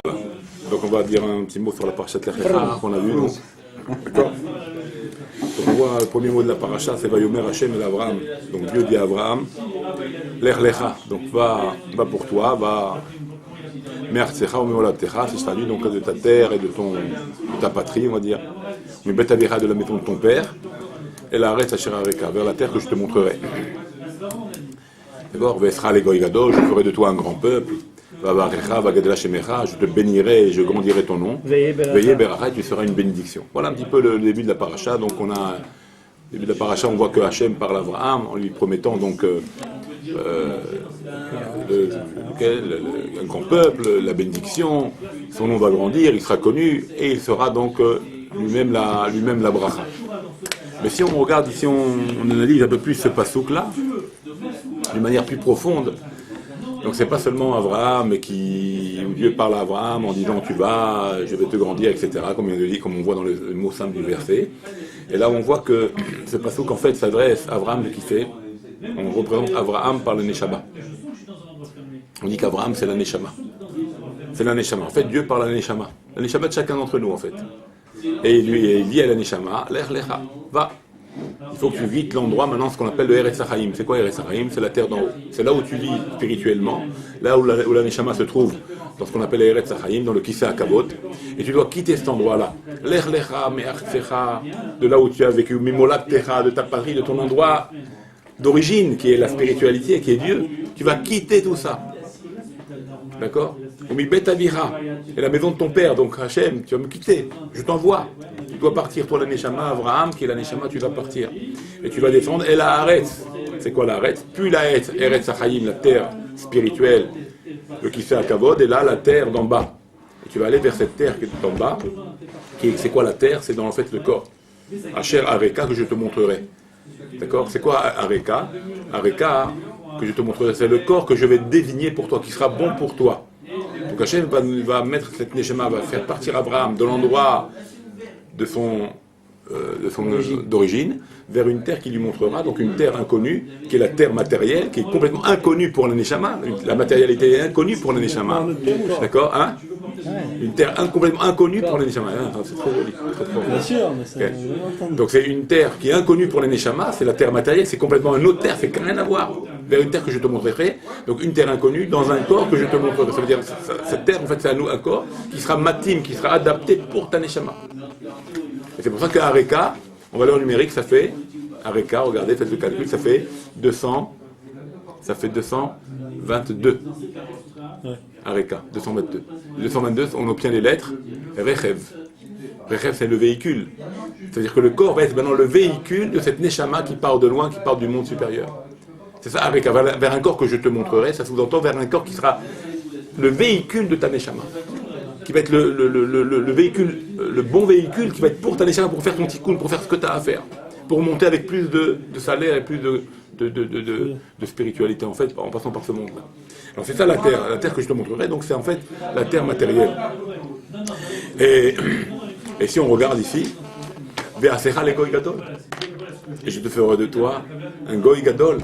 Voilà. Donc on va dire un petit mot sur la parasha de l'Echlecha qu'on a vu. D'accord. Donc on voit le premier mot de la parasha, c'est Vayomer Hashem el Avraham. Donc Dieu dit à Abraham, l'Echlecha. Donc va pour toi, va Me'artsecha ou Me'olavtecha, c'est traduit donc de ta terre et de ta patrie, on va dire. Mais Bet Avira de la maison de ton père, et la Haaretz Asher Areka, vers la terre que je te montrerai. D'accord, Vesra le Goy Gadol, je ferai de toi un grand peuple. Vavarecha, Vagadela Shemecha, je te bénirai et je grandirai ton nom. Veillez Berachet, tu seras une bénédiction. Voilà un petit peu le début de la paracha. Donc on a, au début de la paracha, on voit que Hachem parle à Abraham en lui promettant donc un grand peuple, la bénédiction, son nom va grandir, il sera connu et il sera donc lui-même la bracha. Mais si on regarde, si on analyse un peu plus ce passouk-là, d'une manière plus profonde, donc c'est pas seulement Abraham où Dieu parle à Abraham en disant tu vas, je vais te grandir, etc. Comme on voit dans le mot simple du verset. Et là on voit que ce passouk en fait s'adresse à Abraham qui fait, on représente Abraham par le Neshama. On dit qu'Abraham c'est la Neshama. C'est la Neshama. En fait Dieu parle à la Neshama. La Neshama de chacun d'entre nous en fait. Et il dit à la Neshama, Lech Lecha, va. Il faut que tu vites l'endroit maintenant, ce qu'on appelle le Eretz Hachaim. C'est quoi Eretz Hachaim? C'est la terre d'en haut. C'est là où tu vis spirituellement, là où la Neshama se trouve, dans ce qu'on appelle le Eretz Hachaim, dans le Kisei HaKavod. Et tu dois quitter cet endroit-là. Lech Lecha, Me'artsecha, de là où tu as vécu, Mimolaktecha, de ta patrie, de ton endroit d'origine, qui est la spiritualité, qui est Dieu. Tu vas quitter tout ça. D'accord? Bet Avira, et la maison de ton père, donc Hachem, tu vas me quitter, je t'envoie. Tu dois partir, toi la Neshama, Abraham, qui est la Neshama, tu vas partir. Et tu vas descendre, et la Haaretz. C'est quoi la Haaretz? Puis la Eretz Hachaim, la terre spirituelle, le Kisei HaKavod, et là la terre d'en bas. Et tu vas aller vers cette terre qui est d'en bas. C'est quoi la terre? C'est dans en fait le corps. Asher Areka, que je te montrerai. D'accord? C'est quoi Areka? Areka, que je te montrerai, c'est le corps que je vais désigner pour toi, qui sera bon pour toi. Donc Hachem va mettre cette Neshama, va faire partir Abraham de l'endroit de son d'origine vers une terre qui lui montrera, donc une terre inconnue, qui est la terre matérielle, qui est complètement inconnue pour la Neshama. La matérialité est inconnue pour la Neshama. D'accord, hein? Une terre complètement inconnue pour la Neshama. C'est trop joli. Bien sûr, mais ça... Donc c'est une terre qui est inconnue pour la Neshama, c'est la terre matérielle, c'est complètement une autre terre, c'est rien à voir. Vers une terre que je te montrerai, donc une terre inconnue dans un corps que je te montrerai. Ça veut dire cette terre, en fait, c'est un corps qui sera matim, qui sera adapté pour ta Neshama. Et c'est pour ça qu'à Areka, en valeur numérique, ça fait, Areka, regardez, faites le calcul, ça fait 222. Areka, 222. 222, on obtient les lettres Rechev. Rechev, c'est le véhicule. C'est-à-dire que le corps va être maintenant le véhicule de cette Neshama qui part de loin, qui part du monde supérieur. C'est ça, Areka, vers un corps que je te montrerai, ça sous-entend vers un corps qui sera le véhicule de ta Neshama. Qui va être le véhicule, le bon véhicule qui va être pour ta Neshama, pour faire ton tikkun, pour faire ce que tu as à faire. Pour monter avec plus de salaire et plus de spiritualité, en fait, en passant par ce monde-là. Alors c'est ça la terre que je te montrerai, donc c'est en fait la terre matérielle. Et si on regarde ici, Ve'asecha le Goy Gadol, et je te ferai de toi un Goy Gadol.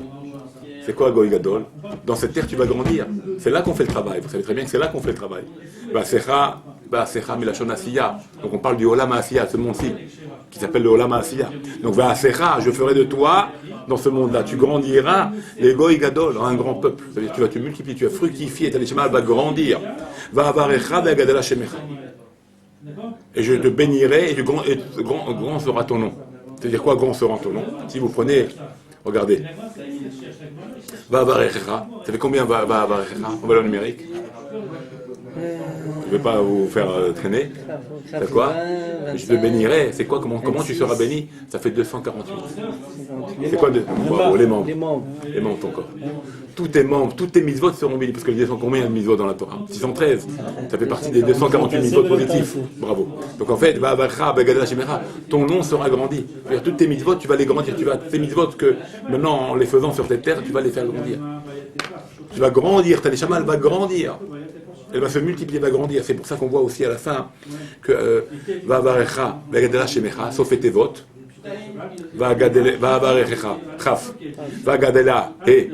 C'est quoi Goy Gadol? Dans cette terre tu vas grandir. C'est là qu'on fait le travail. Vous savez très bien que c'est là qu'on fait le travail. Ve'asecha milashon asiya. Donc on parle du Olam Asiya, ce monde-ci, qui s'appelle le Olam Asiya. Donc Ve'asecha, je ferai de toi, dans ce monde-là, tu grandiras les Goy Gadol, un grand peuple. C'est-à-dire tu vas te multiplier, tu vas fructifier, ta Neshama va grandir. Va'avarecha ve'agadela shemecha. Et je te bénirai, et grand sera ton nom. C'est-à-dire quoi, grand sera ton nom? Si vous prenez, regardez, Va'avarecha, ça fait combien Va'avarecha en valeur numérique? Je ne vais pas vous faire traîner. C'est quoi? Je te bénirai. C'est quoi? Comment tu seras béni? Ça fait 248. C'est quoi les membres. Les membres de ton corps. Tous tes membres, toutes tes mitzvot seront bénis. Parce que les sont combien de mitzvot dans la Torah? 613. Ça fait partie des 248 mitzvot positifs. Bravo. Donc en fait, ton nom sera grandi. C'est-à-dire, toutes tes mitzvot, tu vas les grandir. Tes mitzvot que maintenant, en les faisant sur cette terre, tu vas les faire grandir. Tu vas grandir. Ta neshama, elle va grandir. Elle va se multiplier, va grandir. C'est pour ça qu'on voit aussi à la fin que Va'avarecha, Vagadela Shemecha, sauf tes votes. Va'avarecha, Chaf. Vagadela et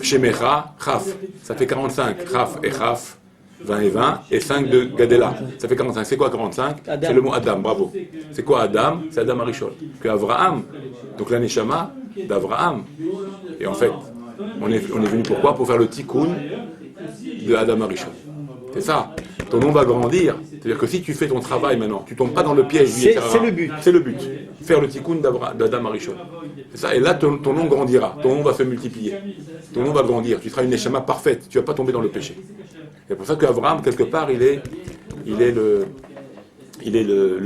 Shemecha, Chaf. Ça fait 45. Chaf et Chaf. 20 et 20, et 5 de Gadela. Ça fait 45. C'est quoi 45? C'est le mot Adam, bravo. C'est quoi Adam? C'est Adam Arishon. Que Avraham, donc la Neshama d'Avraham. Et en fait, on est venu pourquoi? Pour faire le tikkun de Adam Arishon. C'est ça. Ton nom va grandir. C'est-à-dire que si tu fais ton travail maintenant, tu ne tombes pas dans le piège du Yetzirah. C'est le but. C'est le but. Faire le tikkun d'Adam Arishon. C'est ça. Et là, ton nom grandira. Ton nom va se multiplier. Ton nom va grandir. Tu seras une Neshama parfaite. Tu ne vas pas tomber dans le péché. C'est pour ça qu'Avraham, quelque part, il est le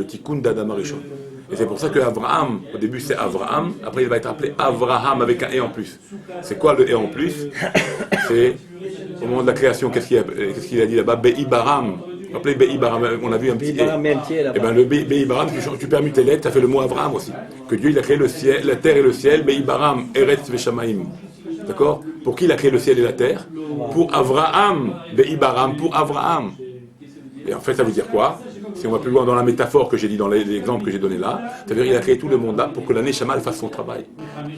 tikkun d'Adam Arishon. Et c'est pour ça qu'Avraham, au début c'est Avraham, après il va être appelé Avraham avec un « et » en plus. C'est quoi le « et » en plus? C'est au moment de la création, qu'est-ce qu'il a dit là-bas? Be'ibaram. Vous rappelez Be'ibaram, on a vu un petit « et ». Et bien le Be'ibaram, tu permutes tes lettres, ça fait le mot Avraham aussi. Que Dieu il a créé le ciel, la terre et le ciel, Be'ibaram, Eretz Veshamaim. D'accord? Pour qui il a créé le ciel et la terre? Pour Avraham, Be'ibaram, pour Avraham. Et en fait, ça veut dire quoi? Si on va plus loin dans la métaphore que j'ai dit dans l'exemple que j'ai donné là, ça veut dire qu'il a créé tout le monde là pour que la Neshama fasse son travail.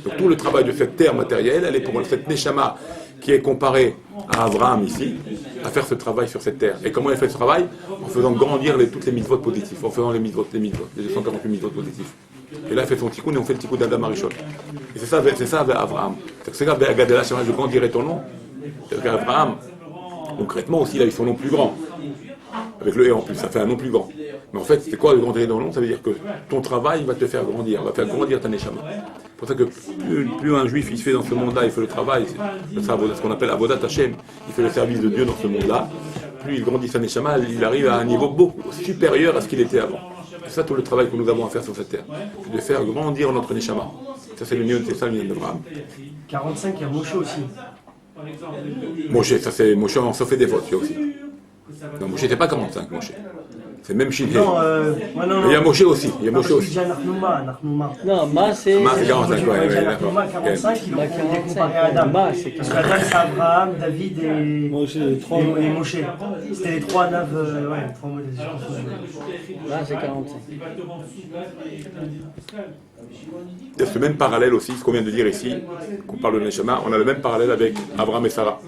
Donc tout le travail de cette terre matérielle, elle est pour cette Neshama qui est comparée à Avraham ici, à faire ce travail sur cette terre. Et comment elle fait ce travail? En faisant grandir toutes les mitzvot positifs, en faisant les 248 mitzvot positifs. Et là, elle fait son tikkun et on fait le tikkun d'Adam Arishon. Et c'est ça avec Avraham. C'est ça avec Gadela, je grandirai ton nom. C'est qu'Avraham, concrètement aussi, il a eu son nom plus grand. Avec le « et » en plus, ça fait un nom plus grand. Mais en fait, c'est quoi le grandir dans le nom? Ça veut dire que ton travail va te faire grandir, va faire grandir ta neshama. C'est pour ça que plus un juif il fait dans ce monde-là, il fait le travail, c'est ce qu'on appelle Avodat Hashem, il fait le service de Dieu dans ce monde-là, plus il grandit sa neshama, il arrive à un niveau beaucoup supérieur à ce qu'il était avant. C'est ça tout le travail que nous avons à faire sur cette terre, de faire grandir notre neshama. Ça c'est ça le mien d'Abraham. 45, il y a Moshe aussi. Moshe, ça c'est Moshe en sauf et des fautes, aussi. Non, Moshe n'était pas 45, Moshe. C'est même Chine. Non, il y a Moshe aussi. Il y a Moshe aussi. Non, Ma c'est. Ma c'est 45, ouais. Narnouma 45, il est comparé à Adam. Parce qu'Adam c'est Abraham, David et Moshe. C'était les trois naves, trois modèles. Ma c'est 45. Il y a ce même parallèle aussi, ce qu'on vient de dire ici, qu'on parle de Neshama, on a le même parallèle avec Abraham et Sarah.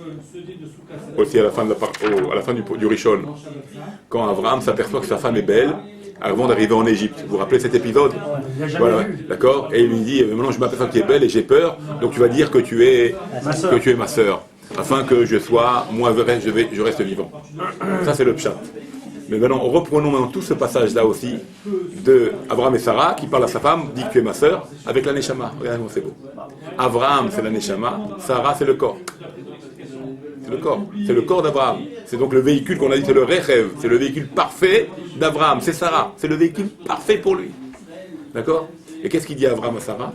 Aussi à la fin du Rishon. Quand Abraham s'aperçoit que sa femme est belle, avant d'arriver en Égypte. Vous vous rappelez cet épisode? Voilà, d'accord? Et il lui dit, maintenant je m'aperçois que tu es belle et j'ai peur, donc tu vas dire que tu es ma sœur, afin que je sois, moi je reste vivant. Ça c'est le pshat. Mais maintenant, reprenons maintenant tout ce passage-là aussi de Abraham et Sarah qui parle à sa femme, dit que tu es ma sœur, avec la Neshama. Regardez c'est beau. Abraham c'est la Neshama, Sarah c'est le corps. C'est le corps d'Abraham. C'est donc le véhicule qu'on a dit, c'est le Rechev, c'est le véhicule parfait d'Abraham, c'est Sarah, c'est le véhicule parfait pour lui. D'accord? Et qu'est-ce qu'il dit Abraham à Sarah?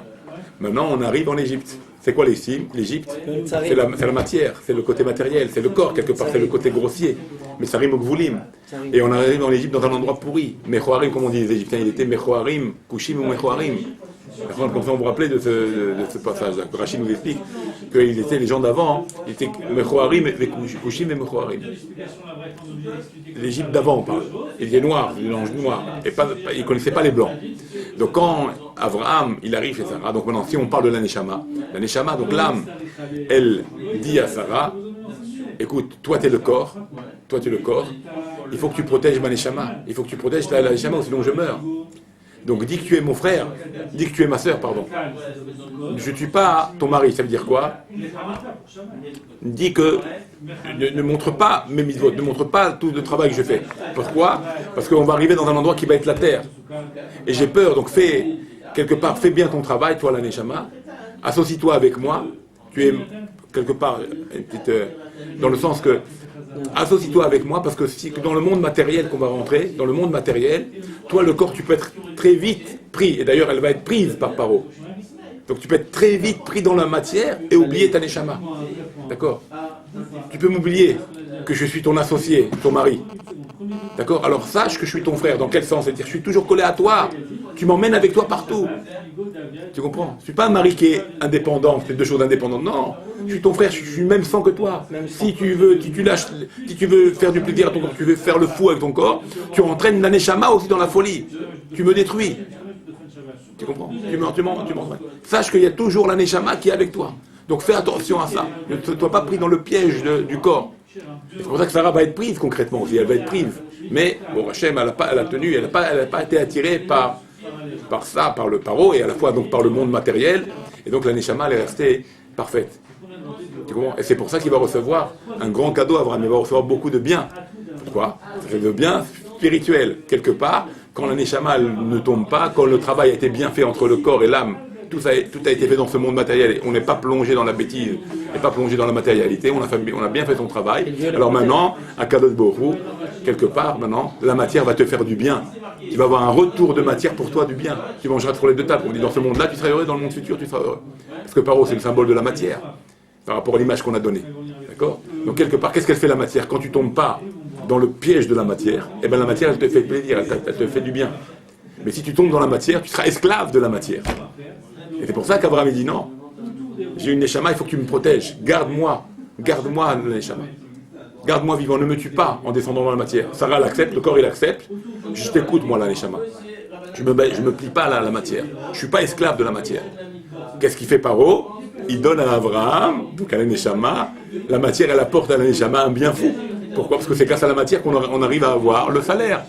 Maintenant, on arrive en Égypte. C'est quoi l'Égypte? C'est la matière, c'est le côté matériel, c'est le corps quelque part, c'est le côté grossier. Mais ça rime au Gvulim. Et on arrive en Égypte dans un endroit pourri. Mechoarim, comme on dit les Égyptiens, il était Mechoarim, Kushim ou Mechoarim. Comme ça, on vous rappelait de ce passage-là. Rachid nous explique qu'ils étaient les gens d'avant, ils étaient Mechoarim, Kushim et Mechoarim. L'Égypte d'avant, on parle. Il était noir, des anges noirs, et ils ne connaissaient pas les blancs. Donc quand Abraham, il arrive chez Sarah, donc maintenant, si on parle de la Neshama, donc l'âme, elle dit à Sarah, écoute, toi tu es le corps, il faut que tu protèges ma Neshama, il faut que tu protèges la Neshama, sinon je meurs. Donc dis que tu es mon frère, dis que tu es ma sœur, pardon. Je ne tue pas ton mari, ça veut dire quoi? Dis que ne montre pas mes mitzvot, ne montre pas tout le travail que je fais. Pourquoi? Parce qu'on va arriver dans un endroit qui va être la terre. Et j'ai peur, donc fais bien ton travail, toi la Neshama, associe-toi avec moi, tu es quelque part, dans le sens que, associe-toi avec moi, parce que dans le monde matériel qu'on va rentrer, dans le monde matériel, toi le corps tu peux être très vite pris, et d'ailleurs elle va être prise par Paro. Donc tu peux être très vite pris dans la matière et oublier ta Neshama. D'accord? Tu peux m'oublier que je suis ton associé, ton mari. D'accord? Alors sache que je suis ton frère. Dans quel sens? C'est-à-dire je suis toujours collé à toi. Tu m'emmènes avec toi partout. Tu comprends? Je ne suis pas un mari qui est indépendant, c'est deux choses indépendantes. Non, je suis ton frère, je suis même sang que toi. Si tu veux faire du plaisir à ton corps, tu veux faire le fou avec ton corps, tu entraînes la Neshama aussi dans la folie. Tu me détruis. Tu comprends? Tu m'entraînes. Sache qu'il y a toujours la Neshama qui est avec toi. Donc fais attention à ça. Ne sois pas pris dans le piège du corps. C'est pour ça que Sarah va être prise concrètement aussi, elle va être prise. Mais, bon, Hachem, elle n'a pas été attirée par ça, par le paro, et à la fois donc par le monde matériel, et donc la Neshama, elle est restée parfaite. Tu comprends? Et c'est pour ça qu'il va recevoir un grand cadeau, Abraham, il va recevoir beaucoup de biens. Pourquoi? C'est de biens spirituels, quelque part, quand la Neshama ne tombe pas, quand le travail a été bien fait entre le corps et l'âme, tout a été fait dans ce monde matériel, et on n'est pas plongé dans la bêtise, on n'est pas plongé dans la matérialité, on a bien fait son travail. Alors maintenant, à Kadosh Borou, quelque part, maintenant, la matière va te faire du bien. Tu vas avoir un retour de matière pour toi du bien. Tu mangeras sur les deux tables. On dit dans ce monde-là, tu seras heureux, dans le monde futur, tu seras heureux. Parce que Paro, c'est le symbole de la matière, par rapport à l'image qu'on a donnée. D'accord? Donc quelque part, qu'est-ce qu'elle fait la matière? Quand tu tombes pas dans le piège de la matière, eh bien la matière, elle te fait plaisir, elle te fait du bien. Mais si tu tombes dans la matière, tu seras esclave de la matière. Et c'est pour ça qu'Abraham dit non, j'ai une Neshama, il faut que tu me protèges. Garde-moi le Neshama. Garde-moi vivant, ne me tue pas en descendant dans la matière. Sarah l'accepte, le corps il accepte. Je t'écoute, moi, la Neshama. Je me plie pas à la matière. Je suis pas esclave de la matière. Qu'est-ce qu'il fait Paro? Il donne à Abraham, donc à la Neshama, la matière, elle apporte à la Neshama un bien fou. Pourquoi? Parce que c'est grâce à la matière qu'on arrive à avoir le salaire.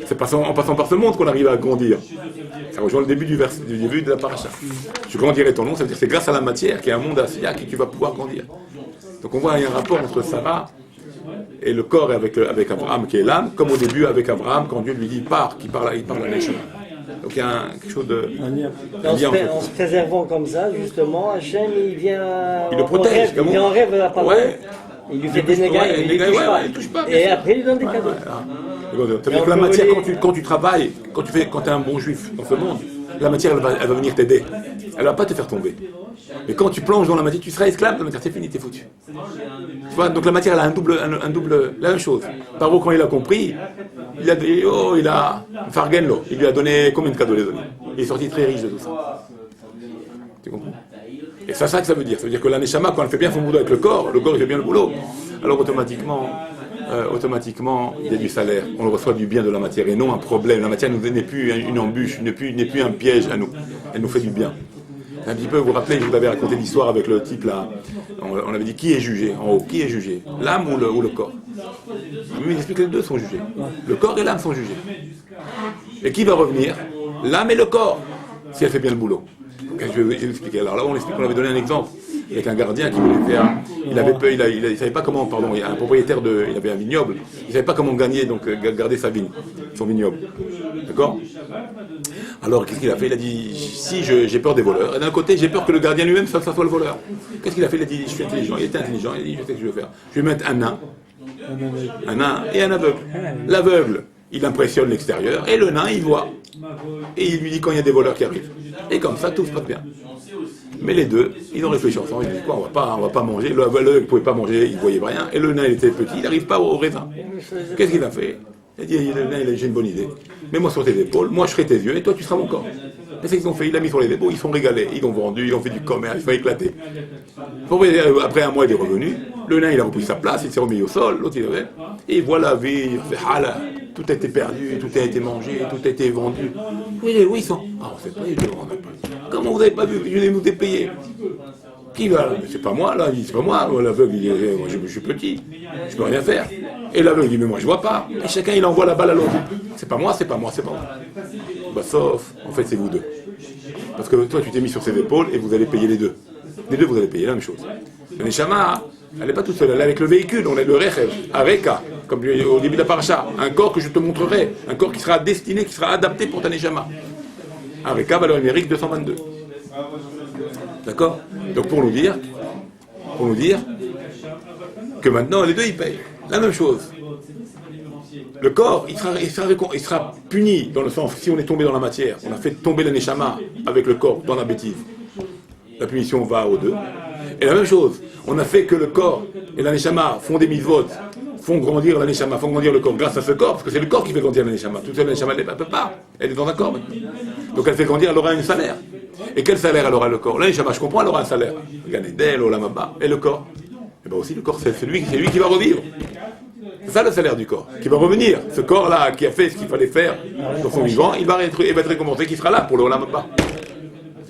C'est en passant par ce monde qu'on arrive à grandir. Ça rejoint le début du début de la paracha. Tu grandirai ton nom, ça veut dire que c'est grâce à la matière qu'il y a un monde à qui tu vas pouvoir grandir. Donc on voit qu'il y a un rapport entre Sarah et le corps avec Abraham qui est l'âme, comme au début avec Abraham quand Dieu lui dit pars, il parle à Neshama. Donc il y a quelque chose de... En se préservant comme ça, justement, Hachem, il vient... Il le protège. Il vient en rêve à Paro. Ouais. Il lui fait des dégâts, il touche pas. Et après, il lui donne des cadeaux. C'est-à-dire que la matière, quand tu travailles, quand tu es un bon juif dans ce monde, la matière, elle va venir t'aider. Elle ne va pas te faire tomber. Mais quand tu plonges dans la matière, tu seras esclave de la matière, c'est fini, t'es foutu. Tu vois, donc la matière, elle a un double, la même chose. Paro, quand il a compris, il a Fargenlo, il lui a donné combien de cadeaux les donner? Il est sorti très riche de tout ça. Tu comprends? Et c'est ça que ça veut dire. Ça veut dire que la Neshama, quand elle fait bien son boulot avec le corps il fait bien le boulot. Alors automatiquement, il y a du salaire. On reçoit du bien de la matière et non un problème. La matière n'est plus une embûche, n'est plus un piège à nous. Elle nous fait du bien. Un petit peu, vous vous rappelez, je vous avais raconté l'histoire avec le type là. On avait dit qui est jugé en haut? Qui est jugé? L'âme ou le corps? Mais il explique que les deux sont jugés. Le corps et l'âme sont jugés. Et qui va revenir? L'âme et le corps, si elle fait bien le boulot. Je vais vous expliquer. Alors là, on avait donné un exemple avec un gardien qui voulait faire. Il savait pas comment, il y a un propriétaire il avait un vignoble. Il savait pas comment gagner, donc garder sa vigne, son vignoble. D'accord? Alors qu'est-ce qu'il a fait? Il a dit si j'ai peur des voleurs. Et d'un côté, j'ai peur que le gardien lui-même ça soit le voleur. Qu'est-ce qu'il a fait? Il a dit je suis intelligent. Il était intelligent. Il a dit je sais ce que je vais faire. Je vais mettre un nain et un aveugle. L'aveugle, il impressionne l'extérieur et le nain, il voit. Et il lui dit quand il y a des voleurs qui arrivent. Et comme ça, tout se passe bien. Mais les deux, ils ont réfléchi ensemble. Ils disent quoi, on va pas manger. L'aveugle ne pouvait pas manger, il ne voyait rien. Et le nain, il était petit, il n'arrive pas au raisin. Qu'est-ce qu'il a fait? Il a dit le nain, j'ai une bonne idée. Mets-moi sur tes épaules, moi je serai tes yeux et toi tu seras mon corps. Et c'est ce qu'ils ont fait, il l'a mis sur les épaules, ils sont régalés, ils l'ont vendu, ils ont fait du commerce, ils sont éclatés. Après un mois, il est revenu, le nain il a repris sa place, il s'est remis au sol, l'autre il avait, et voilà, il fait hala, tout a été perdu, tout a été mangé, tout a été vendu. Oui, ils sont. Ah, on ne sait pas, on n'a pas. Comment vous n'avez pas vu? Je vais nous dépayer. Qui va là? C'est pas moi là, il dit c'est pas moi, l'aveugle il dit moi je suis petit, je peux rien faire. Et l'aveugle il dit mais moi je vois pas. Et chacun il envoie la balle à l'autre. C'est pas moi. Bah sauf, en fait c'est vous deux. Parce que toi tu t'es mis sur ses épaules et vous allez payer les deux. Les deux vous allez payer la même chose. La Neshama, elle n'est pas toute seule, elle est avec le véhicule, on est le Rechev, Areka, comme au début de la paracha, un corps que je te montrerai, un corps qui sera destiné, qui sera adapté pour ta Neshama. Areka, valeur numérique 222. D'accord? Donc pour nous dire que maintenant les deux ils payent. La même chose. Le corps, il sera puni dans le sens, si on est tombé dans la matière, on a fait tomber la Neshama avec le corps dans la bêtise. La punition va aux deux. Et la même chose, on a fait que le corps et la Neshama font des mitzvot, font grandir la Neshama, font grandir le corps grâce à ce corps, parce que c'est le corps qui fait grandir la Neshama. Toute seule la Neshama, elle ne peut pas, elle est dans un corps maintenant. Donc elle fait grandir, elle aura un salaire. Et quel salaire elle aura le corps? La Neshama, je comprends, elle aura un salaire. Ganedel, Olamaba. Et le corps? Et bien aussi le corps, c'est lui qui va revivre. C'est ça le salaire du corps, qui va revenir. Ce corps-là qui a fait ce qu'il fallait faire dans son vivant, il va être récompensé, qui sera là pour le Olamaba.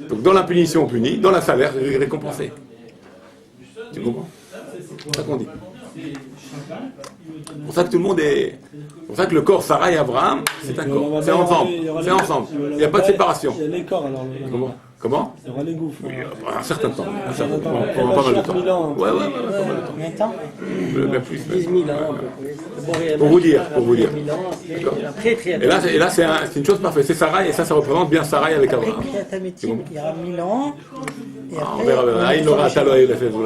Donc dans la punition punie, dans la salaire récompensé. Tu comprends? C'est ça qu'on dit. C'est pour ça que tout le monde est... C'est pour ça que le corps Sarah et Abraham, c'est un corps. C'est ensemble. C'est ensemble. Il n'y a pas de séparation. Il y a les corps alors. Comment? Il y aura les gouffres. Un certain temps. Un certain temps. Pendant pas mal de temps. 1000 ans. Ouais, pas mal de temps. Combien de temps Même plus. 10 000 ans à peu près. Pour vous dire. 1000 ans, après, très Et là c'est une chose parfaite. C'est Sarah et ça représente bien Sarah avec Abraham. Après Kriatamétim, il y aura 1000 ans. Et On verra. Ah, il aura Taloï, il a fait vous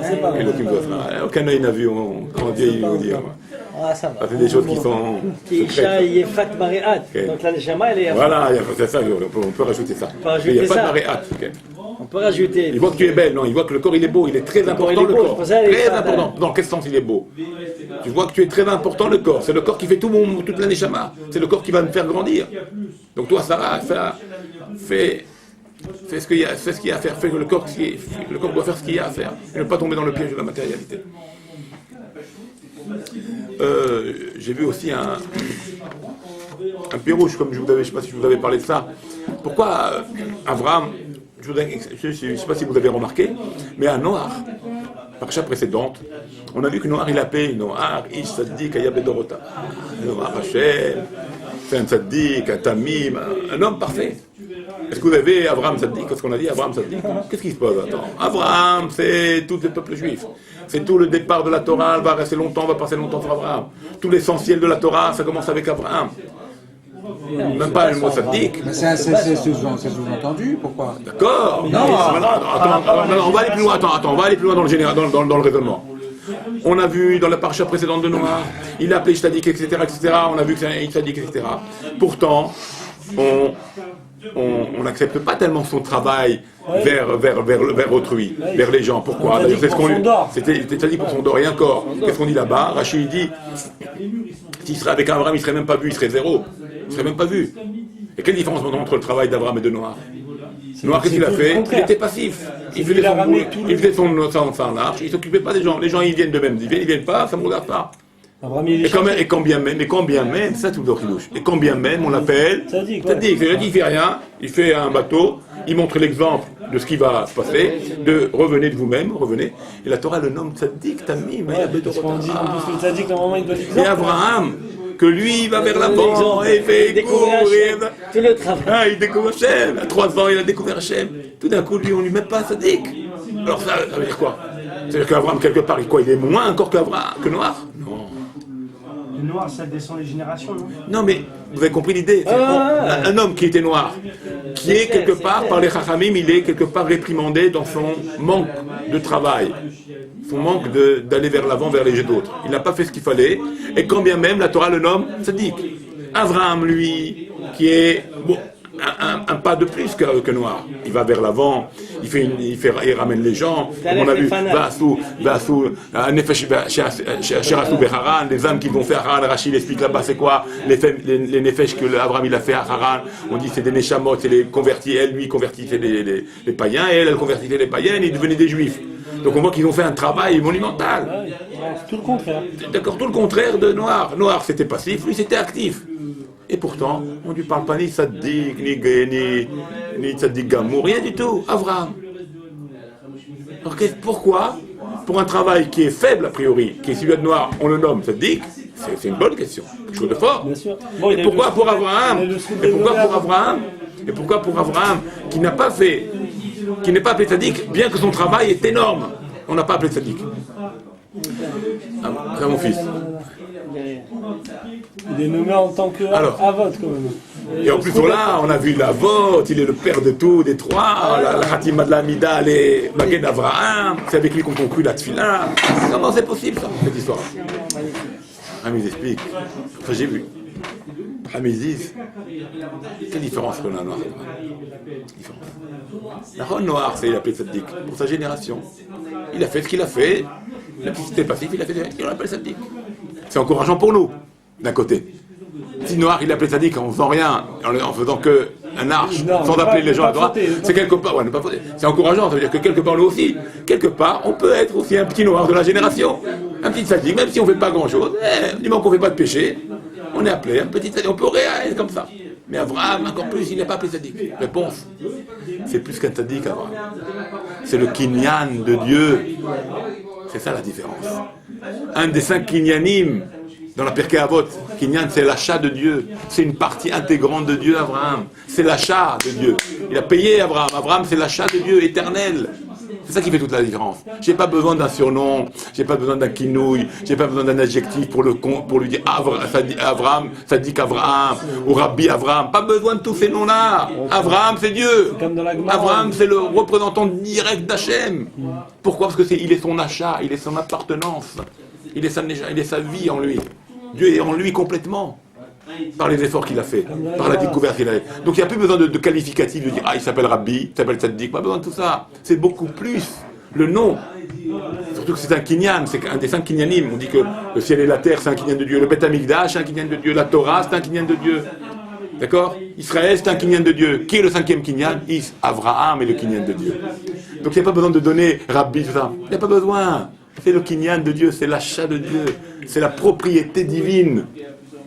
C'est Et le Kim Gosselin. Aucun œil n'a vu, on dit, il nous dit. Ah, ça va. C'est des choses qui sont Qui secrètes. est Fat Maréat. Donc la Neshama, elle est. Voilà, c'est ça, on peut rajouter ça. rajouter Il n'y a pas de ça. maréat. On peut rajouter. Il voit que tu es belle, non, il voit que le corps il est beau, il est très important il est le beau, corps. c'est pour ça, il est Très fade, important. Dans quel sens il est beau? Tu vois que tu es très important le corps. C'est le corps qui fait toute la neshama. C'est le corps qui va me faire grandir. Donc toi, Sarah, fais ce qu'il y a à faire. Fais que le corps doit faire ce qu'il y a à faire. Et ne pas tomber dans le piège de la matérialité. J'ai vu aussi un pirouche, comme je ne sais pas si je vous avais parlé de ça. Pourquoi Abraham, je ne sais pas si vous avez remarqué, mais à Noach, parcha précédente, on a vu que Noach il appelait Noach, Ish Tzaddik Ayabedorota. Noach Hashem, c'est un Tzaddik, un Tamim, un homme parfait. Est-ce que vous avez Abraham Tzaddik? Qu'est-ce qu'on a dit Abraham Tzaddik? Qu'est-ce qui se passe? Attends. Abraham, c'est tout le peuple juif. C'est tout le départ de la Torah, elle va rester longtemps, va passer longtemps sur Abraham. Tout l'essentiel de la Torah, ça commence avec Abraham. Même pas le mot Tzaddik. Mais c'est sous-entendu, pourquoi? D'accord. Non, on va aller plus loin. Attends, on va aller plus loin dans le raisonnement. On a vu dans la paracha précédente de Noah, il a appelé Tzaddik, etc., etc. On a vu que c'est un Tzaddik, etc. Pourtant, on n'accepte pas tellement son travail vers autrui, vers les gens. Pourquoi? D'ailleurs, c'est ce qu'on lui... C'était Tzaddik pour son dor. Et encore, qu'est-ce qu'on dit là-bas? Rachid dit, s'il serait avec Abraham, il ne serait même pas vu, il serait zéro. Il ne serait même pas vu. Et quelle différence entre le travail d'Abraham et de Noah? Noah, qu'est-ce qu'il a fait? Il était passif. Il faisait son arche, il ne s'occupait pas des gens. Les gens, ils viennent d'eux-mêmes. Ils viennent pas, ça ne me regarde pas. Et quand bien même, ça tout douche. Et quand bien même, on l'appelle Tzaddik. Il fait rien, il fait un bateau, il montre l'exemple de ce qui va se passer, de revenez de vous-même, revenez. Et la Torah le nomme Tzaddik, Tamim, et Abraham, que lui, il va vers l'avant, et il fait courir. Tout le travail. Il découvre Hachem. À 3 ans, il a découvert Hachem. Tout d'un coup, lui, on lui met pas Tzaddik. Alors ça veut dire quoi? Ça veut dire qu'Abraham, quelque part, il est moins encore que Noah? Non. Le noir, ça descend les générations, non? Non, mais vous avez compris l'idée. Un homme qui était noir, qui est quelque part, par les Chachamim, il est quelque part réprimandé dans son manque de travail, son manque d'aller vers l'avant, vers les autres. Il n'a pas fait ce qu'il fallait, et quand bien même, la Torah le nomme Tzaddik. Abraham, lui, qui est un pas de plus que Noir. Il va vers l'avant, il ramène les gens, comme on a vu, les âmes qui vont faire Haran. Rachid explique là-bas c'est quoi les nefesh que Abraham il a fait à Haran. On dit c'est des neshamot, c'est les convertis. Elle lui convertissait les païens, et elle convertissait les païennes et ils devenaient des juifs. Donc on voit qu'ils ont fait un travail monumental. Tout le contraire. D'accord, tout le contraire de Noir. Noir c'était passif, lui c'était actif. Et pourtant, on ne lui parle pas ni Tzaddik, ni Tzaddik Gamour, rien du tout. Abraham. Alors pourquoi, pour un travail qui est faible a priori, qui est celui de Noir, on le nomme Tzaddik? C'est une bonne question, quelque chose de fort. Bien sûr. Et pourquoi pour Abraham? Et pourquoi pour Abraham, qui n'a pas fait, qui n'est pas appelé Tzaddik, bien que son travail est énorme, on n'a pas appelé Tzaddik? C'est mon fils. Il est nommé en tant que Avot, quand même. Et en plus, là, on a vu la vote, il est le père de tout, des trois, la Khatima de l'Amida, les Maguen d'Avraham, c'est avec lui qu'on conclut la Tfila. Comment c'est possible, ça, cette histoire? Ramiz explique. Enfin, j'ai vu. Ramiz dit, quelle différence qu'on a, Noir? La Ron Noir, c'est il a appelé Tzaddik pour sa génération. Il a fait ce qu'il a fait, même si c'était passif, il a fait ce qu'il appelle Tzaddik. C'est encourageant pour nous, d'un côté. Si Noir, il appelait Tzaddik en faisant rien, en faisant que un arche, sans appeler les gens à droite, c'est quelque part, c'est encourageant, ça veut dire que quelque part, nous aussi, quelque part, on peut être aussi un petit Noir de la génération, un petit Tzaddik, même si on ne fait pas grand-chose, du moment qu'on ne fait pas de péché, on est appelé un petit Tzaddik, on peut réagir comme ça. Mais Abraham, encore plus, il n'est pas appelé Tzaddik. Réponse, c'est plus qu'un Tzaddik, Abraham. C'est le Kinyan de Dieu. C'est ça la différence. Un des 5 Kinyanim, dans la Pirkei Avot, Kinyan, c'est l'achat de Dieu. C'est une partie intégrante de Dieu, Abraham. C'est l'achat de Dieu. Il a payé Abraham. Abraham, c'est l'achat de Dieu éternel. C'est ça qui fait toute la différence. J'ai pas besoin d'un surnom, j'ai pas besoin d'un kinouille, j'ai pas besoin d'un adjectif pour lui dire Abraham, ça dit qu'Abraham, ou Rabbi Abraham. Pas besoin de tous ces noms-là. Abraham, c'est Dieu. Abraham, c'est le représentant direct d'Hachem. Pourquoi? Parce que il est son achat, il est son appartenance, il est sa vie en lui. Dieu est en lui complètement. Par les efforts qu'il a fait, par la découverte qu'il a fait. Donc il n'y a plus besoin de qualificatif, de dire il s'appelle Rabbi, il s'appelle Tzaddik, pas besoin de tout ça. C'est beaucoup plus le nom. Surtout que c'est un kinyan, c'est un des 5 kinyanim. On dit que le ciel et la terre, c'est un kinyan de Dieu. Le Beth Amikdash, c'est un kinyan de Dieu. La Torah, c'est un kinyan de Dieu. D'accord? Israël, c'est un kinyan de Dieu. Qui est le 5e kinyan? Abraham est le kinyan de Dieu. Donc il n'y a pas besoin de donner Rabbi, tout ça. Il n'y a pas besoin. C'est le kinyan de Dieu, c'est l'achat de Dieu. C'est la propriété divine.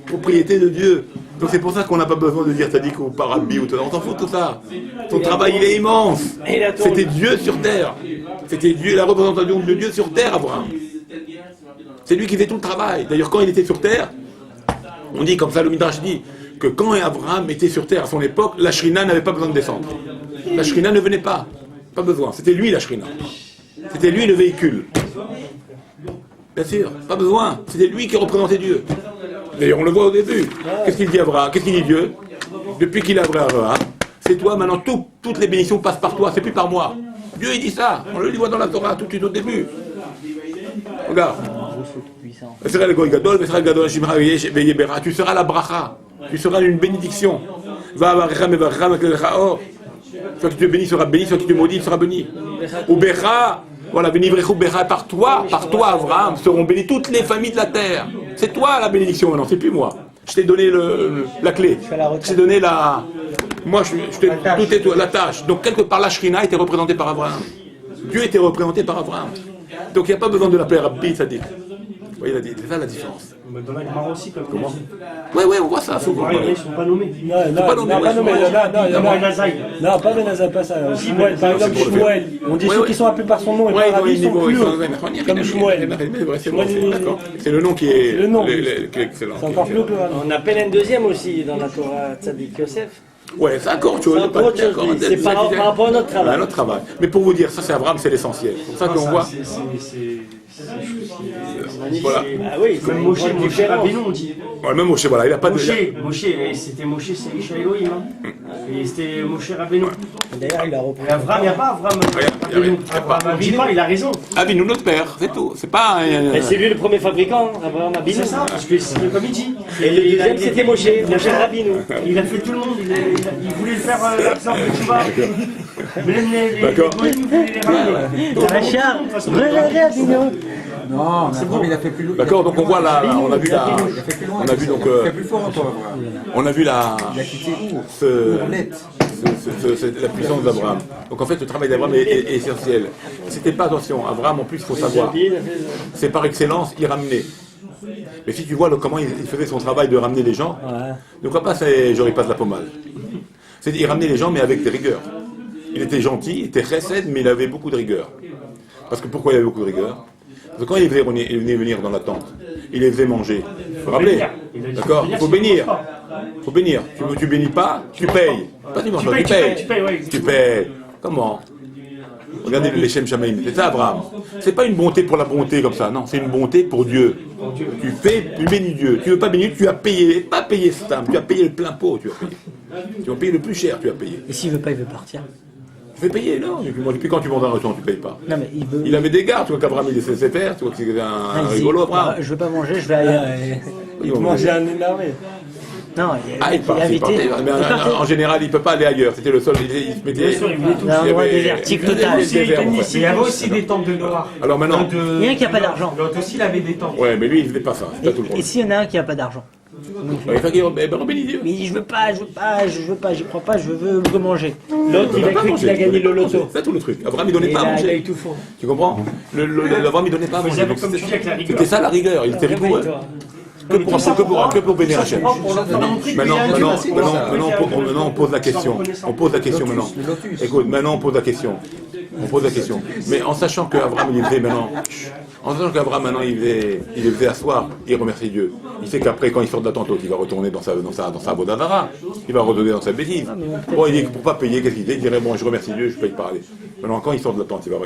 Propriété de Dieu. Donc c'est pour ça qu'on n'a pas besoin de dire tzaddik ou pas rabbi ou tout ça. On s'en fout de tout ça. Son travail il est immense. C'était Dieu sur terre. C'était Dieu, la représentation de Dieu sur terre, Abraham. C'est lui qui fait tout le travail. D'ailleurs, quand il était sur terre, on dit comme ça, le Midrash dit que quand Abraham était sur terre à son époque, la Shrina n'avait pas besoin de descendre. La Shrina ne venait pas. Pas besoin. C'était lui la Shrina. C'était lui le véhicule. Bien sûr, pas besoin. C'était lui qui représentait Dieu. D'ailleurs, on le voit au début. Qu'est-ce qu'il dit Abraham? Qu'est-ce qu'il dit Dieu? Depuis qu'il a Abraham, c'est toi, maintenant toutes les bénédictions passent par toi, c'est plus par moi. Dieu il dit ça, on le voit dans la Torah tout de suite au début. Regarde. Tu seras la bracha, tu seras une bénédiction. Soit qui te bénit sera béni, soit qui te maudit sera béni. Ou Becha, voilà, bénivrechu Becha, par toi, Abraham, seront bénies toutes les familles de la terre. C'est toi la bénédiction maintenant, c'est plus moi. Je t'ai donné la clé. Je t'ai donné la. Moi, tout est toi, la tâche. Donc, quelque part, la Shrina était représentée par Abraham. Dieu était représenté par Abraham. Donc, il n'y a pas besoin de l'appeler Rabbi, ça dit. Vous voyez, c'est ça la différence. Dans la Gemara aussi, comme comment? Oui, on voit ça souvent. Ils ne sont pas nommés. Non, pas Benazai, pas ça. Shmuel, par exemple, Shmuel. On dit ceux qui sont appelés par son nom et par Rabbi sont plus hauts. Comme Shmuel. C'est le nom qui est excellent. C'est encore plus haut que Rabbi. On appelle un deuxième aussi dans la Torah, Tzaddik Yosef. Ouais, c'est encore autre chose. C'est par rapport à notre travail. À notre travail. Mais pour vous dire, ça c'est Abraham, c'est l'essentiel. C'est pour ça qu'on voit. Voilà. Ah oui, même Moshe Rabbeinu, on dit. Ouais, même Moshe, voilà, il n'a pas de. Moshe, c'était Moshe, c'est Isha Elohim. Et c'était Moshe Rabbeinu. D'ailleurs, il a repris. Abraham, il n'y a pas Abraham. Il a raison. Abinu, notre père, c'est tout. C'est pas. Mais c'est lui le premier fabricant, Abraham Abinu. C'est ça, parce que c'est comme il dit. Et le deuxième, c'était Moshe Rabbeinu. Il a fait tout le monde, il voulait faire l'exemple que tu vas. D'accord. Non, il a fait plus loin. D'accord, donc on voit là, on a vu la. On a vu donc. On a vu la. La puissance d'Abraham. Donc en fait, le travail d'Abraham est essentiel. C'était pas, attention, Abraham en plus, il faut savoir, c'est par excellence, il ramenait. Mais si tu vois comment il faisait son travail de ramener les gens, ne crois pas, genre il passe la pommade. Il ramenait les gens, mais avec des rigueurs. Il était gentil, il était chesed, mais il avait beaucoup de rigueur. Parce que pourquoi il avait beaucoup de rigueur? Parce que quand il venait venir dans la tente, il les faisait manger. Il faut rappeler. D'accord? Il faut bénir. Il faut bénir. Tu bénis pas, tu payes. Pas tu manges pas, tu payes. Tu payes. Comment? Regardez les Shem Shamaim. C'est ça, Abraham. C'est pas une bonté pour la bonté comme ça. Non, c'est une bonté pour Dieu. Tu bénis Dieu. Tu veux pas bénir, tu as payé. Pas payé Stam, tu as payé le plein pot. Tu as payé. Tu as payé le plus cher, tu as payé. Et s'il veut pas, il veut partir. Tu fais payer, non. Depuis quand tu montes dans un restaurant, tu payes pas. Non, mais il avait des gardes, tu vois qu'Abraham il laissait faire, tu vois que c'est un rigolo, Abraham. Je veux pas manger, je vais aller. Il mangeait un énervé. Non, il partait. Mais en général, il peut pas aller ailleurs. C'était le seul. Il se mettait. Un endroit désertique total. Il y avait aussi des temples de Noir. Alors maintenant. Il y en a qui n'a pas d'argent. L'autre aussi, il avait des temples. Ouais, mais lui, il faisait pas ça. Et s'il y en a un qui n'a pas d'argent? Il faut qu'il rebénisse Dieu. Mais il dit je veux pas, j'y crois pas, je veux manger. L'autre, il a cru qu'il a gagné le loto. C'est tout le truc. Abraham, il donnait pas à manger. Tu comprends? Abraham, il donnait pas à manger. C'était ça la rigueur, il était rigoureux. Que pour bénir Hachem. Maintenant, on pose la question. On pose la question maintenant. Écoute, maintenant on pose la question. Mais en sachant qu'Abraham, il était maintenant. En sachant qu'Abraham, maintenant, il les faisait asseoir, il remercie Dieu. Il sait qu'après, quand il sort de la tente haute, il va retourner dans sa Bodadara. Il va retourner dans sa bêtise. Bon, il dit que pour pas payer, qu'est-ce qu'il dit? Il dirait, bon, je remercie Dieu, je paye pas. Allez. Maintenant, quand il sort de la tente, il va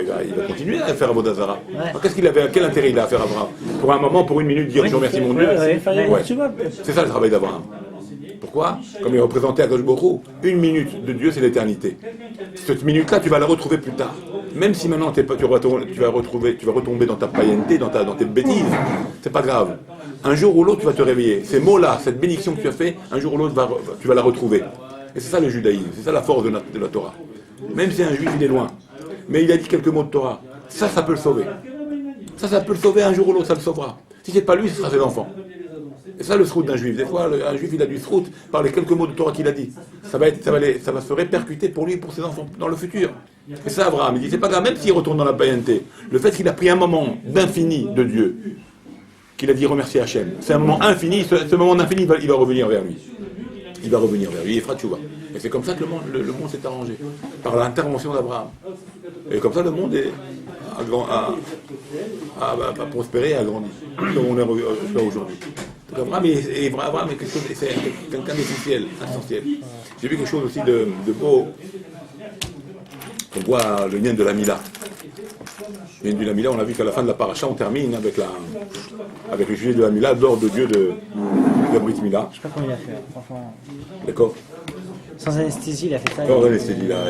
continuer à faire Bodadara. Quel intérêt il a à faire Abraham? Pour un moment, pour une minute, dire, je remercie mon Dieu. C'est ça le travail d'Abraham. Pourquoi? Comme il représentait à Baruch, une minute de Dieu, c'est l'éternité. Cette minute-là, tu vas la retrouver plus tard. Même si maintenant tu vas retomber dans ta païenneté, dans tes bêtises, c'est pas grave. Un jour ou l'autre, tu vas te réveiller. Ces mots-là, cette bénédiction que tu as fait, un jour ou l'autre, tu vas la retrouver. Et c'est ça le judaïsme, c'est ça la force de la Torah. Même si un juif, il est loin, mais il a dit quelques mots de Torah, ça peut le sauver. Ça peut le sauver un jour ou l'autre, ça le sauvera. Si c'est pas lui, ce sera ses enfants. Et ça, le srout d'un juif. Des fois, un juif, il a du srout par les quelques mots de Torah qu'il a dit. Ça va se répercuter pour lui et pour ses enfants dans le futur. Et ça, Abraham, il dit, c'est pas grave, même s'il retourne dans la païenneté, le fait qu'il a pris un moment d'infini de Dieu, qu'il a dit remercier Hachem, c'est un moment infini, ce moment d'infini, il va revenir vers lui. Il va revenir vers lui, il fera tchouva. Et c'est comme ça que le monde s'est arrangé, par l'intervention d'Abraham. Et comme ça, le monde a prospéré et a grandi, comme on est jusqu'à aujourd'hui. Donc Abraham est quelque chose, c'est quelqu'un d'essentiel, essentiel. J'ai vu quelque chose aussi de beau. On voit le lien de la Mila. Le lien de la Mila, on a vu qu'à la fin de la paracha, on termine avec le sujet de la Mila, l'ordre de Dieu de la Brit Mila. Je sais pas comment il a fait, franchement. D'accord. Sans anesthésie, il a fait ça. Sans anesthésie, là.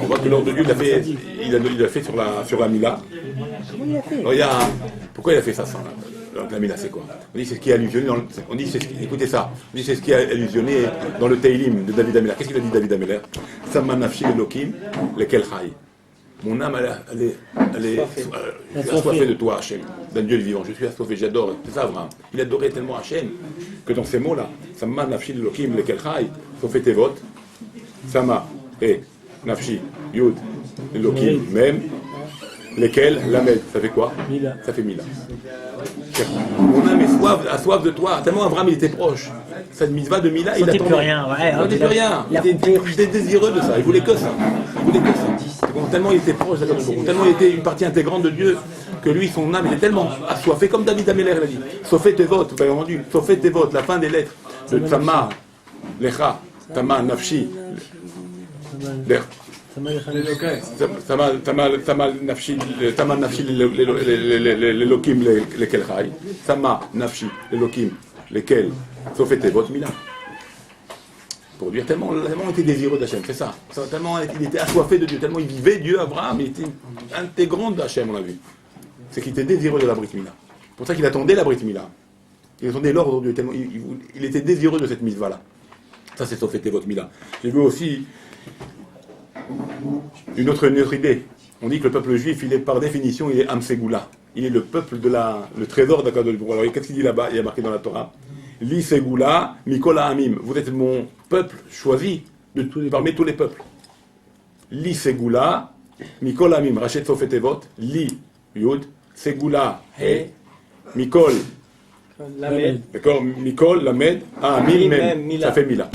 On voit que l'ordre de Dieu, il a fait sur la Mila. Comment il a fait? Regarde, pourquoi il a fait ça sans la Mila, c'est quoi? On dit c'est ce qui est allusionné écoutez ça, on dit c'est ce qui est allusionné dans le Teilim de David Ameller. Qu'est-ce qu'il a dit David Ameller? Sama nafshi Elokim lekel chai. Mon âme, elle est assoiffée de toi, Hachem, d'un Dieu vivant. Je suis assoiffé, j'adore. C'est ça, Abraham. Il adorait tellement Hachem que dans ces mots-là, Sama nafshi Elokim lekel chai, sauf tevot, Sama et nafshi Yud Elokim même, lesquels Lamed. Ça fait quoi? Ça fait Mila. Mon âme est soif de toi. Tellement Abraham il était proche. Cette mitzvah de Mila, il attendait. plus rien. Ouais, il plus rien. Il était désireux de ça. Il voulait que ça. Tellement il était proche d'Akadosh Baruch Hu, tellement il était une partie intégrante de Dieu que lui, son âme, il est tellement assoiffé, comme David Ameller l'a dit. Sofet tes votes, vous avez entendu. Sofet tes votes, la fin des lettres de Tama, Lecha, Tama, Nafshi, Tama nafshi l'Elokim lesquels chai, Tama nafshi l'Elokim lesquels sauf tes votes Mila. Pour dire tellement il était désireux d'Hachem, c'est ça. Tellement il était assoiffé de Dieu, tellement il vivait Dieu, Abraham, il était intégrant d'Hachem, on l'a vu. C'est qu'il était désireux de la Brit Mila. C'est pour ça qu'il attendait la Brit Mila. Il attendait l'ordre de Dieu, tellement il était désireux de cette mitzvah-là. Ça c'est sauf tes votes Mila. J'ai vu aussi une autre idée. On dit que le peuple juif, il est par définition, il est Am Segula. Il est le peuple le trésor d'Akadosh Baruch Hu. Alors qu'est-ce qu'il dit là-bas? Il y a marqué dans la Torah. Li Segula, Mikola Amim. Vous êtes mon peuple choisi parmi tous les peuples. Li Segula, Mikola Amim. Rachet Sofetevot. Li Yud, Segula He, Mikol. Lamed. D'accord. Mikol, Lamed, Amim, Mem. Ça fait Mila.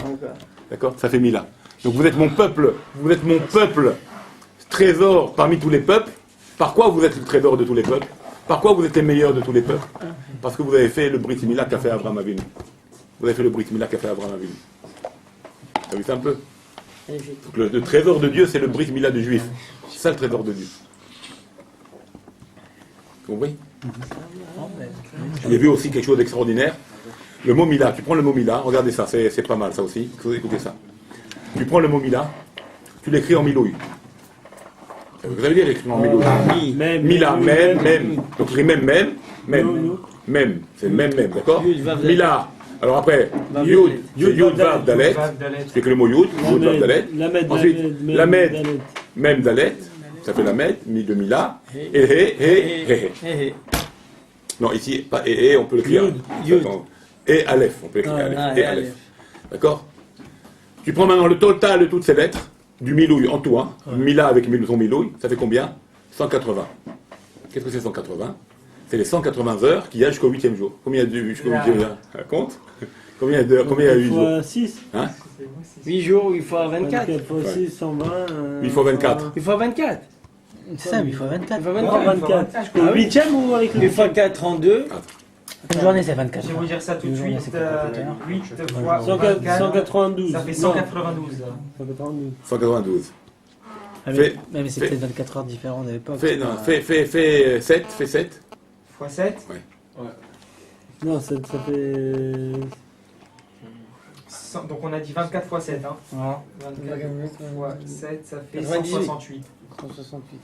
D'accord. Ça fait Mila. Donc vous êtes mon peuple trésor parmi tous les peuples. Par quoi vous êtes le trésor de tous les peuples? Par quoi vous êtes les meilleurs de tous les peuples? Parce que vous avez fait le Brit Mila qu'a fait Abraham Avinu. Vous avez fait le Brit Mila qu'a fait Abraham Avinu. Vous avez vu ça un peu? Donc le trésor de Dieu, c'est le Brit Mila du juif. C'est ça le trésor de Dieu. Vous comprenez? J'ai vu aussi quelque chose d'extraordinaire. Le mot Mila, tu prends le mot Mila, regardez ça, c'est pas mal ça aussi. Écoutez ça. Tu prends le mot Mila, tu l'écris en milouï. Vous avez dit l'écrit en milouï. Mila, même. Donc écrit même. C'est même, d'accord? Mila. Alors après, Yud, Vav, Dalet. C'est que le mot Yud, Vav, Dalet. Ensuite, Lamed, même Dalet. Ça fait Lamed, de Mila. Et. Non, ici, pas et, on peut l'écrire. Et Aleph, on peut l'écrire Aleph. D'accord? Tu prends maintenant le total de toutes ces lettres, du milouï en tout, Mila avec son milouï, ça fait combien? 180. Qu'est-ce que c'est 180? C'est les 180 heures qu'il y a jusqu'au 8e jour. Combien il y a jusqu'au 8e jour? Compte? Combien il y a 8 jours? 6. 8 jours, il faut 24. 4 fois 6, 120. 8 fois 24. Il faut 24. C'est ça, mais il faut 24. Il faut Ouais, 24. 24. Jusqu'au 8ème ou avec le Une fois 4, 32. Une journée, c'est 24. Je vais vous dire ça tout de Une journée, suite. c'est pas compté, hein. 8 fois 192. ça fait Non, 192. 192. 192. Ah, Fais- mais c'est fais- peut-être 24 heures différentes à l'époque. Fais, c'est non, pas- fais 7, fais 7. Fois 7. Non, ça fait. Donc on a dit 24 fois 7. Hein. Ouais. 24 fois 7, ça fait 98. 168. 168.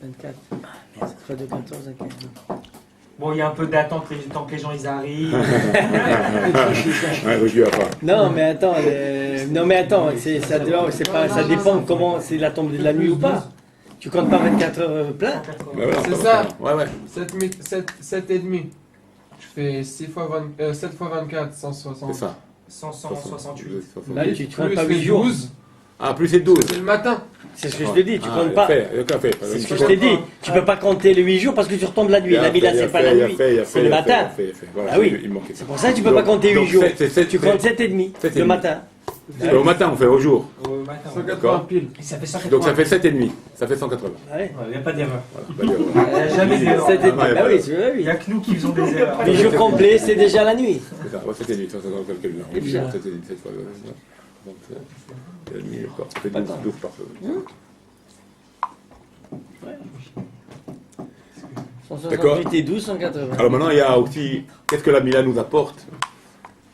24. Merde, ça fait de 14 à 15. Bon, il y a un peu d'attente le temps que les gens ils arrivent. Ouais, recule à pas. Non, mais attends, ça dépend comment c'est la tombée de la nuit ou pas. Tu comptes pas 24 heures plein. Ouais, ouais, C'est encore, ça. Ouais, ouais. 7 et demi. Je fais 7 fois 24, C'est 160. ça. 168. Là, tu comptes Plus pas les 8 jours. 12, Ah, plus c'est 12. c'est le matin. C'est ce que je te dis, tu comptes pas. Fait. C'est ce que je t'ai dit. Tu peux pas compter les 8 jours parce que tu retombes la nuit. La nuit là, c'est pas la nuit. C'est le matin. Ah oui. C'est pour ça que tu peux pas compter 8 jours. Tu comptes 7 et demi le matin. Au matin, on fait au jour. Au matin. 180 pile. Et ça fait 180. Donc ça fait 7 et demi. Ça fait 180. Ouais. Il n'y a pas d'erreur. Voilà, bah, Il n'y a jamais d'erreur. 7 et demi. Ah, Bah oui, Il n'y a que nous qui faisons des erreurs. 8 jours complets, c'est déjà la nuit. c'est ça. Ouais, 7 et demi. Ça, on calcule là. Et puis, 7 et demi, 7 fois. Donc, c'est demi, d'accord. Ça fait 12 par semaine. 168 et 12, 180. Alors maintenant, il y a aussi, qu'est-ce que la Mila nous apporte?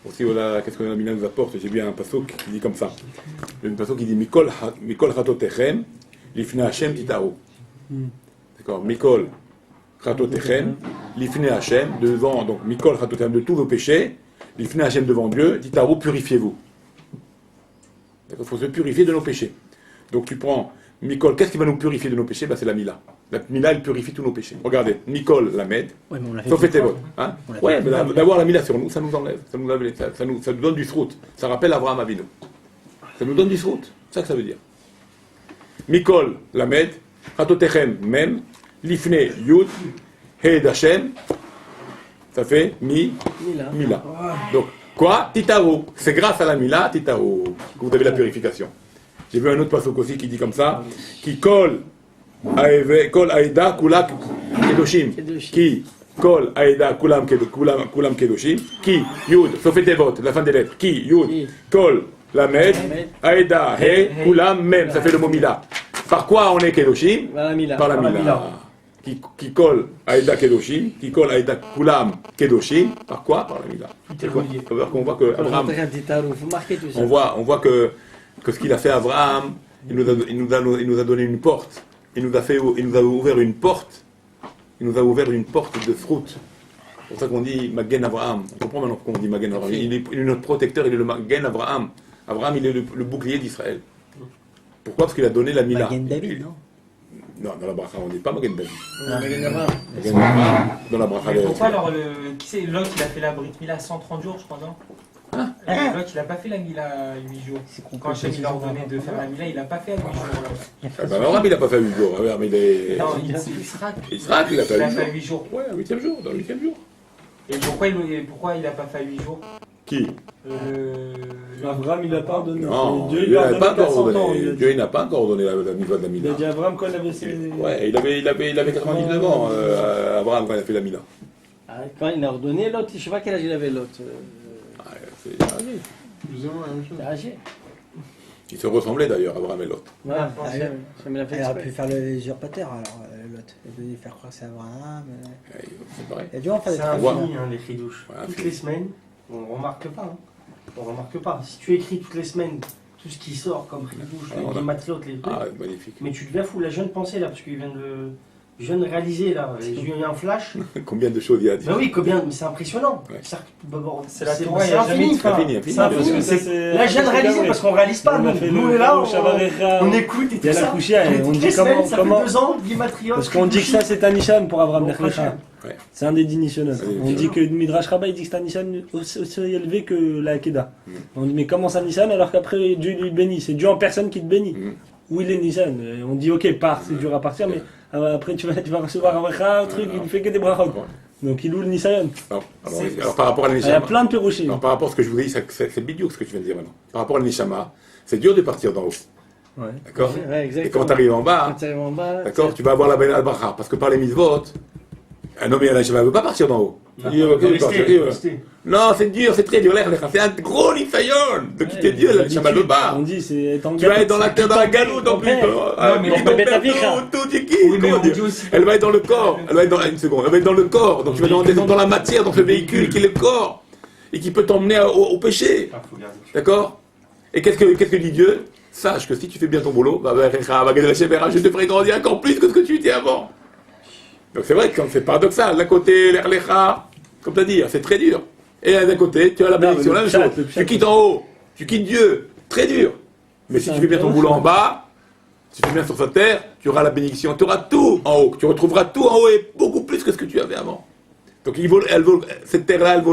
Aussi, voilà, qu'est-ce que la Mila nous apporte? J'ai vu un passouk qui dit comme ça. Il y a un passouk qui dit Mikol Chatotechem, Lifne Hashem Titao. D'accord? Mikol Chatotechem, Lifne Hashem, devant, donc Mikol Chatotechem, de tous vos péchés, Lifne Hashem devant Dieu, Titao, purifiez-vous. D'accord? Il faut se purifier de nos péchés. Donc tu prends Mikol, qu'est-ce qui va nous purifier de nos péchés? Ben, c'est la Mila. La Mila, elle purifie tous nos péchés. Regardez, Mikol Lamed, Ouais, mais on l'a fait. sauf plusieurs Etevot. fois. Hein? On l'a fait Ouais, plusieurs mais fois. d'avoir la Mila sur nous, ça nous enlève. Ça nous donne du srout. Ça rappelle Abraham Avinu. Ça nous donne du srout. C'est ça que ça veut dire. Mikol Lamed, Chatotechem Mem, Lifne Yud, Hed Hashem, ça fait Mila. Donc, quoi? Titaro. C'est grâce à la Mila, Titaro, que vous avez la purification. J'ai vu un autre pasuk aussi qui dit comme ça, qui kol aïda kulak kedoshim, qui kol aïda kulam kedoshim, qui yud, sauf tevot, la fin des lettres, qui yud, kol lamed, aïda he kulam mem, ça fait le mot Mila. Par quoi on est kedoshim? Par la Mila. Qui colle Aïda Kedoshim, qui colle Aïda Kulam Kedoshim, par quoi? Par la Mila. On voit que Abraham, on voit que ce qu'il a fait Abraham, il nous a donné une porte, il nous a ouvert une porte, il nous a ouvert une porte de fruit. C'est pour ça qu'on dit Magen Abraham. On comprend maintenant pourquoi on dit Magen Abraham. Il est notre protecteur, il est le Magen Abraham. Abraham, il est le bouclier d'Israël. Pourquoi? Parce qu'il a donné la Mila. Magen David, non? Non, dans la bracha, on ne dit pas Magen David. Magen Abraham. Magen Abraham, dans la bracha. Mais pourquoi alors qui c'est Lot il a fait la Brit Mila 130 jours je crois non? Lot il a pas fait la Mila 8 jours. Quand Hachem il a ordonné de faire la Mila il a pas fait à 8 jours. Abraham, il n'a pas fait 8 jours. Mais Non, Israël. Israël, il a fait Il a 8 fait jours. 8 jours. Ouais, 8e jour, dans le 8e jour. Et pourquoi il a pas fait à 8 jours? Qui? Abraham, il n'a pas ordonné. Non, Dieu, Dieu il a n'a pas ordonné encore 400 ans. ordonné. Dieu, il n'a pas encore ordonné la mitzvah de la Il Mila. a dit à Abraham quand il avait ses. Ouais, il avait 99 ans, Abraham, quand il a fait la Mila. Quand il a ordonné l'autre, je ne sais pas quel âge il avait l'autre. Ah, c'est âgé. Plus ou moins la même chose. C'est âgé. Ils se ressemblaient d'ailleurs, Abraham et Lot. Ouais, ça me l'a fait Il aurait exprès. pu faire le usurpateur, alors, l'autre. Il a dû faire croire que c'est Abraham. Ouais, c'est pareil. Il a dû en faire des C'est trucs. infini hein, les chidouches. Ouais, Toutes infini. les semaines, on remarque pas. Hein. On remarque pas. Si tu écris toutes les semaines tout ce qui sort comme chidouche, Ah, on les a- matriotes, les trucs, Ah, magnifique. mais tu deviens fou. La jeune pensée là, parce qu'il vient de. Je viens de réaliser là, j'ai eu un flash. Combien de choses il y a à dire? Ben oui, combien, mais c'est impressionnant. Ouais. C'est la Torah, il y c'est a jamais infini. de fin. Infini, C'est infini. Parce infini. que ça, c'est- c'est- Là, je viens de réaliser parce qu'on réalise pas. On a fait Nous, le là, Shavarecha, on écoute et il y a tout la ça. Kushia, et Mais on toutes dit les semaines, comment- ça comment- fait 2 ans, Guimatriot. Parce qu'on dit que ça c'est un Nishan pour Abraham Bon, Berlecha. prochain. Ouais. C'est un des 10 Nishanot. Ah, oui, On dit que Midrash Rabbah il dit que c'est un Nishan aussi élevé que la Hakeda. On dit mais comment ça Nishan alors qu'après Dieu lui bénit? C'est Dieu en personne qui te bénit. Où il est Nishan? On dit ok, pars, c'est dur à partir, mais après tu vas recevoir un bracha, un truc, il ne fait que des brachot. Ouais. Donc il loue le Nissan. Alors, par rapport à la Il y a Neshama, plein de pérouchés. alors, par rapport à ce que je vous ai dit, c'est bidou ce que tu viens de dire maintenant. Par rapport à la Neshama, c'est dur de partir d'en haut. Ouais. D'accord. Ouais, Et exactement. quand tu arrives en bas, Quand t'arrives en bas, d'accord, tu vas avoir la belle al-Bracha. Parce que par les mitzvot, un homme et un ne veut pas partir d'en haut. Il veut partir. Non, c'est dur, c'est très dur. C'est un gros nisayon de quitter Dieu, la Neshama de bas. On dit, c'est en Tu vas être dans la galoute en plus. Elle va être dans le corps. Elle va être dans une seconde. Elle va être dans le corps. Donc tu vas descendre dans la matière, dans ce véhicule qui est le corps et qui peut t'emmener au péché. D'accord. Et qu'est-ce que dit Dieu? Sache que si tu fais bien ton boulot, je te ferai grandir encore plus que ce que tu étais avant. Donc c'est vrai que c'est paradoxal. D'un côté, l'Erlecha, comme tu as dit, c'est très dur. Et d'un côté, tu as la bénédiction, la même chose. Tu quittes en haut, tu quittes Dieu, très dur. Mais si tu fais bien ton boulot en bas, si tu fais bien sur sa terre, tu auras la bénédiction, tu auras tout en haut. Tu retrouveras tout en haut et beaucoup plus que ce que tu avais avant. Donc cette terre-là,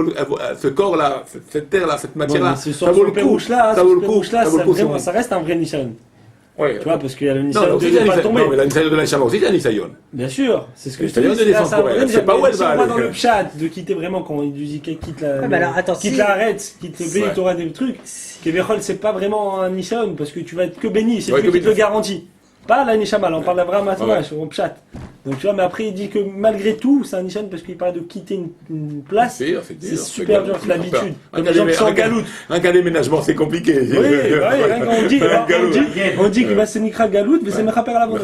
ce corps-là, cette terre-là, cette matière-là, ça vaut le coup. Ça vaut le coup. Ça reste un vrai Nissan. Oui, tu vois, parce qu'il y a le Nissan de ne pas tomber. Non, mais la Nissan de la Neshama aussi, c'est un Nisayon. Bien sûr, c'est ce que je te dis. C'est pas où elle va aller. Dans le chat, de quitter vraiment quand il dit quitte la, quitte si... l'arrête, quitte le pays, tu auras des trucs. Keverhol, c'est pas vraiment un Nissan parce que tu vas être que béni, c'est lui qui te le garantit. Pas la Neshama, on parle d'Abraham Atmash, au Pshat. Donc tu vois, mais après il dit que malgré tout, c'est un Nissan parce qu'il parle de quitter une place. C'est super dur, c'est l'habitude. Comme les gens qui sont en galoute. Un cas déménagement, c'est compliqué. Oui, on dit que c'est Nikra galoute, mais c'est Mechaper à la bonne.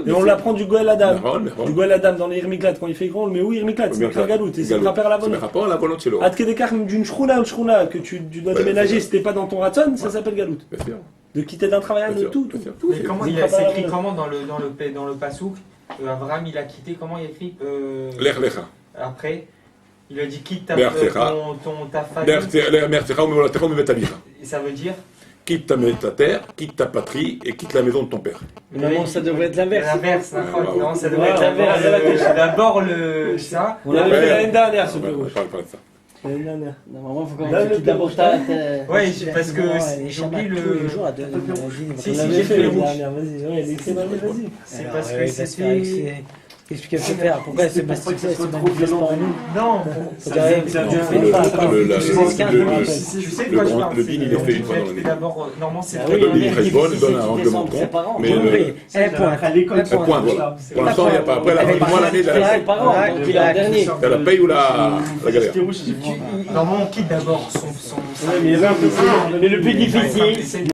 Et on l'apprend du Goël Adam. Du Goël Adam dans les Irmiklat, quand il fait grand, mais oui, Irmiklat, c'est Nikra galoute, et c'est Mechaper à la bonne. Adkedekar d'une shrouna ou shrouna que tu dois déménager si t'es pas dans ton ratson, ça s'appelle galoute. De quitter d'un travail de tout. Mais comment c'est écrit comment dans le Passouk? Abraham, il a quitté, comment il écrit L'Erlecha. Après, il a dit quitte ta famille. Et ça veut dire quitte ta terre, quitte ta patrie et quitte la maison de ton père. Non, ça devrait être l'inverse. L'inverse, non, ça devrait être l'inverse. D'abord ça. On l'avait fait l'année dernière, ce bureau. Je parle pas de ça. Normalement, il faut quand même d'abord ta. Oui, parce que j'oublie le jour à deux. Si, j'ai fait le rouge. Vas-y. C'est parce que c'était. Qu'est-ce qu'il faut faire? Pourquoi c'est pas si c'est manifeste en nous? Non, le bin, il est fait une fois dans l'année. D'abord, normalement, c'est le bin, il donne un règlement de compte. Mais un point, voilà. Pour l'instant, il n'y a pas. Après, l'année de la la paye ou la galère. Normalement, on quitte d'abord son. Mais le plus difficile.